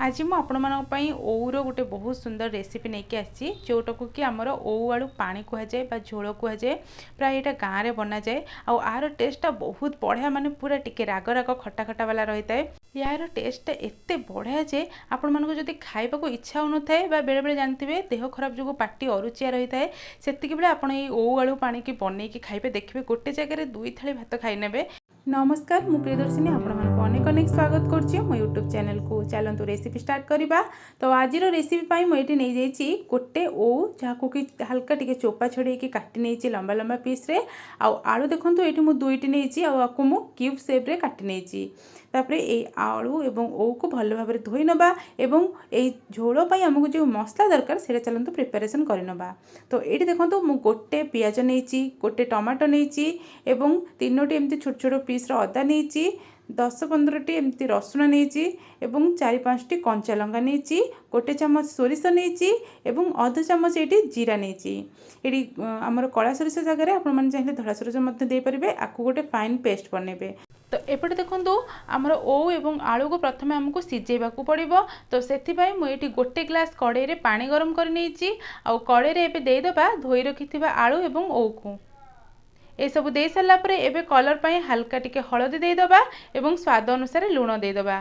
आज मु आपण ओऊर गोटे बहुत सुंदर रेसिपी नहीं आसी जोटा कि आमर ओऊ आलू पानी कहुए बा झोल कहुए प्राय यहाँ गाँव में बना जाए आर टेस्टा बहुत बढ़िया माने पूरा टिके राग राग खटा खटा वाला रही है। यार टेस्टा एत बढ़िया जे आपण मानक जदि खाइबा को इच्छा हो नए बेले बेले जानते देह खराब जो पाटी अरुचिया रही है से बेले आप ओऊ आलू पानी की बनईकि खाइबे देखिए गोटे जगह दुई थाली भात खाई नेबे। नमस्कार मु प्रियदर्शिनी आपण अनेक अनेक स्वागत करुच्ची मो यूट्यूब चैनल को चलतु रेसिपी स्टार्ट करवा। तो आज रेसिपी मुझे नहीं जाइए गोटे ओऊ जहाँ कि हल्का टिके चोपा छड़े काटी नहीं लंबा लंबा पीस रे आलू देखो ये मुझे दुईटी नहीं आपको मु क्यूब सेप रे काटी नहीं तापर ये आलू एवं ओऊ को भल भाव धोई नबा एवं ये झोल आमको जो मसला दरकार से चलते प्रिपेरेसन करनबा। तो ये देखो मु गोटे पियाज नहीं गोटे टमाटो नहीं एवं तीनोटी एमती छोट छोट पीस अदा नहीं 10-15 एमती रसुण नहीं एवं 4-5 कंचा लंका नहीं गोटे चामच सोरिष नहीं एवं अध चामच ये जीरा नहीं ये आमर कला सोरिष जगह आप चाहिए धड़ा सोरिष देपारे आपको गोटे फाइन पेस्ट बनइबे। तो एपटे देखो आमर ओऊ एवं आलू को प्रथम आमको सिझेबा पड़ो। तो से मुझे गोटे ग्लास कड़े रे पानी गरम कर कड़े रे देदेबा धोई रखि आलू एवं ओऊ को ये सब दे सारा पर एबे कलर पाई हल्का टिके हलदी देदेबा एवं स्वाद अनुसार लुण देदेबा।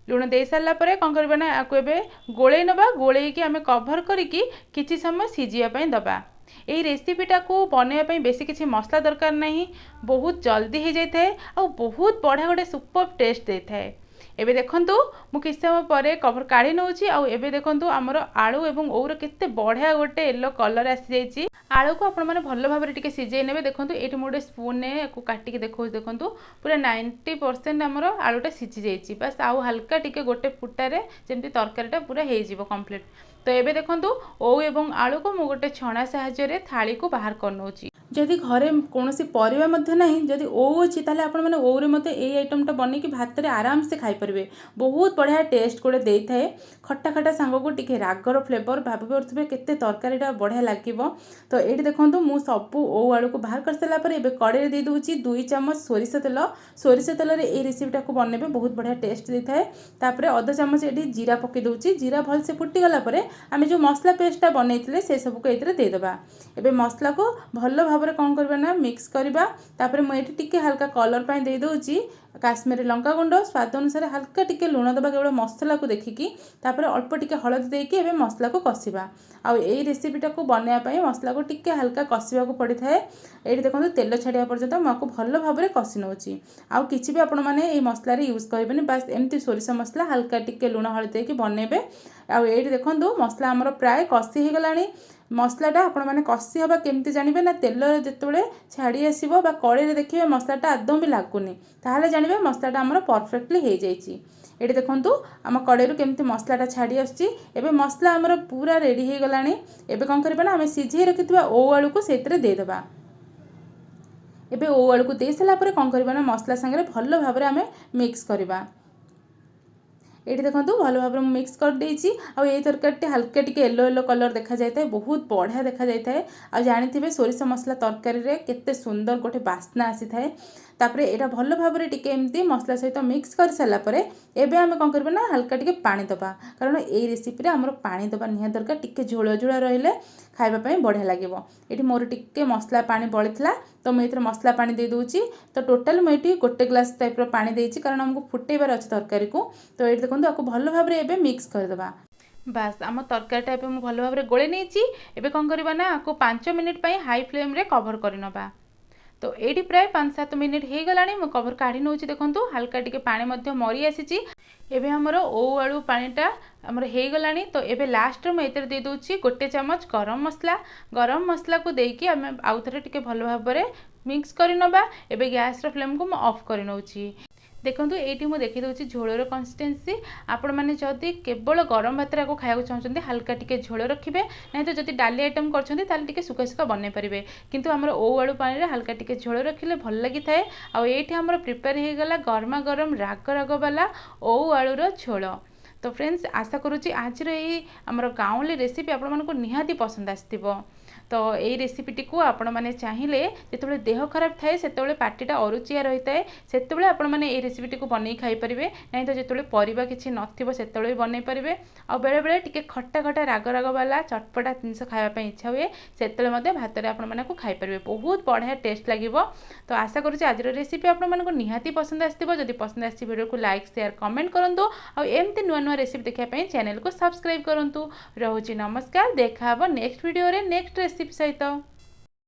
लुण दे सारा पर कौन करबा ना आपको एबे गोले नबा गोले की आमे कवर करिकी किछि समय सिझिया दबा। यही रेसिपीटा को बनवाई बेसी किसी मसला दरकार नहीं बहुत जल्दी हो जाए और बहुत बढ़िया गोटे सुपर टेस्ट देता है। एबे देखंतु मु किछ समय पर कवर काढ़ी नउची आ एबे देखंतु हमर आलू एवं ओउर केते बढ़िया गोटे येलो कलर आसी जाइची। आलू को आपण माने भल भाबरे टिके सिझाई नेबे देखंतु एठी मोटे स्पून ने को काटी के देखो देखंतु पूरा 90% हमर आलूटा सिझी जाइची बस आउ हल्का टिके गोटे फुटारे जेमती तरकारीटा पूरा हे जिवो कंप्लीट। तो एबे देखंतु ओऊ एवं आलू को मु गोटे छणा सहाय्य रे थाली को बाहर कर नउची। जदि घरे कोनोसी परिवा मध्य नाही जदि ओऊ अछि ताले आपण माने ओऊ रे मते एई आइटमटा बनै कि भात रे आराम से खाई परबे बहुत बढ़िया टेस्ट कोडे देई थाए खट्टा खट्टा सांग को टिके रागर फ्लेवर भाबे परथबे केते तरकारीटा बढ़िया लागिवो। तो एठी देखंतु मु सबु ओऊ आलू को बाहर कर सला पर एबे कड़े रे दे दोची 2 चम्मच सोरिष तेल रे ए रेसिपीटा को बनेबे बहुत बढ़िया टेस्ट देई थाए। तापरे आधा चम्मच एठी जीरा पके दोची जीरा भल से फुटी गला परे आमे जो मसला पेस्टटा बनैथिले से सब को एतरे दे देबा। एबे मसला को भल भाबरे कोन करबा ना मिक्स करबा। तापरे म एठी टिके हल्का कलर पाई दे दोची काश्मीरी लंका गुंड स्वाद अनुसार हल्का टिके लुण दबा केवल मसला को देखिकी तापरे अल्प टिके हळदी देकी एबे मसला को कसिबा। आ एई रेसिपीटा को बनया पई मसला को टिके हल्का कसिबा को पड़ी थाए। एठी देखंतु तेल छाडिया पर्यंत माको भल भाबरे कसी नउची आ किछि भी आपण माने एई मसला रे यूज करबेनी बस एमती सोरिष मसला हल्का टिके लुण हळदी देकी बनेबे। आ एठी देखंतु मसला हमर प्राय कसी हे गलानी मसलाटा आपण माने कसी हबा केमती जानिबे ना तेल जेतेबेले छाड़ी आसीबो बा कड़े रे देखिबे मसलाटा आदम भी लागुनी ताहाले जानिबे मसलाटा हमर परफेक्टली हे जाईची। एठी देखंतु आम कड़ेरु केमती मसलाटा छाड़ी आछी एबे मसला हमर पूरा रेडी हे गलानी। एबे कोन करबा ना हमें सिझे रखितबा ओऊ आलू को सेतरे दे देबा। एबे ओऊ आलू को दे सला परे कोन करबा ना मसला संगे भलो भाबरे हमें मिक्स करबा। ये देखो भल भाव में मिक्स कर देछि आ ये तरकारी हल्का टिके येलो येलो कलर देखा जाए बहुत बढ़िया देखा जाए आ जानी सोरिष मसला तरकारी रे केते सुंदर गोटे बास्ना आसी थाए। तापरे एटा भल भाव में टिके एमती मसला सहित मिक्स कर सारा परे एबे आमे कोन करबा ना हल्का टिके पानी दबा कारण ए रेसिपी रे हमर पानी दबा निहा दरकार टिके झोल झोल रहिले खाइबा पई बढ़िया लागिवो। एठी मोर टिके मसला पानी बळितला तो मैं इथरे मसला पानी दे दोची। तो टोटल मैं एठी गोटे ग्लास टाइप रो पानी देछि कारण हमको फुटेबार अछि तरकारी को। तो एठी देखंतु आपको भल भाव में एबे मिक्स कर देबा। बस आम तरकारीटा एबे मु भल भाव में गोळे नेछि एबे कोन करबा ना आपको 5 मिनिट पई हाई फ्लेम रे कवर करिनबा। तो ये प्राय 5-7 मिनिट हो गलानी मु कवर काढ़ी नउची देखंतु हल्का टिके पानी मध्य मरी आसीची। एबे हमर ओऊ आलू पानीटा हमर हो गलानी। तो एबे लास्ट में एतरे दे दोची गोटे चम्मच गरम मसला को देकी आमे आउ थरे टिके भल भाव में मिक्स करिनबा। एबे गैस रो फ्लेम को मु ऑफ करि नउची। देखो ये मुझे देखी दूसरी झोलर कंसिस्टेंसी आपण मैंने जदि केवल गरम भात को खाया चाहते हल्का टिके झोल रखिए ना तो जब डाली आइटम कर सुखा सुखा बनई पारे किंतु आमर ओऊ आलू पानी रे हल्का टिके झोल रखिले भल लगी थाए। आ ये आमर प्रिपेयर हो गला गरमा गरम राग राग वाला ओऊ आलूर झोल। तो फ्रेंड्स आशा करुँची आज आमर गाँवली रेसिपी आपण मानक निहाती पसंद आसथिबो। तो यही रेसिपीटी को आपण मैंने चाहिए जो देह खराब थाए से पार्टीटा अरुचिया रही है से आपण मैंने ये रेसिपीटी को बनई खाईपारे नहीं तो जो परिवा किसी नथिबो सेतबेले भी बनई पारे आ बेले बेले टिके खट्टा खट्टा राग राग वाला चटपटा जिनस खावाई इच्छा हुए से भात में आपण मैंने खाईपारे बहुत बढ़िया टेस्ट लगे। तो आशा करुँच आज रेसिपी आपण मानक निहाती पसंद आसो जदि पसंद आसी वीडियो को लाइक शेयर कमेंट करूँ और एमती नुआ नुआ रेसिपी देखापी चैनल को सब्सक्राइब करूँ। रोची नमस्कार, देखा नेक्स्ट वीडियो रे नेक्स्ट रेसिपी सहित।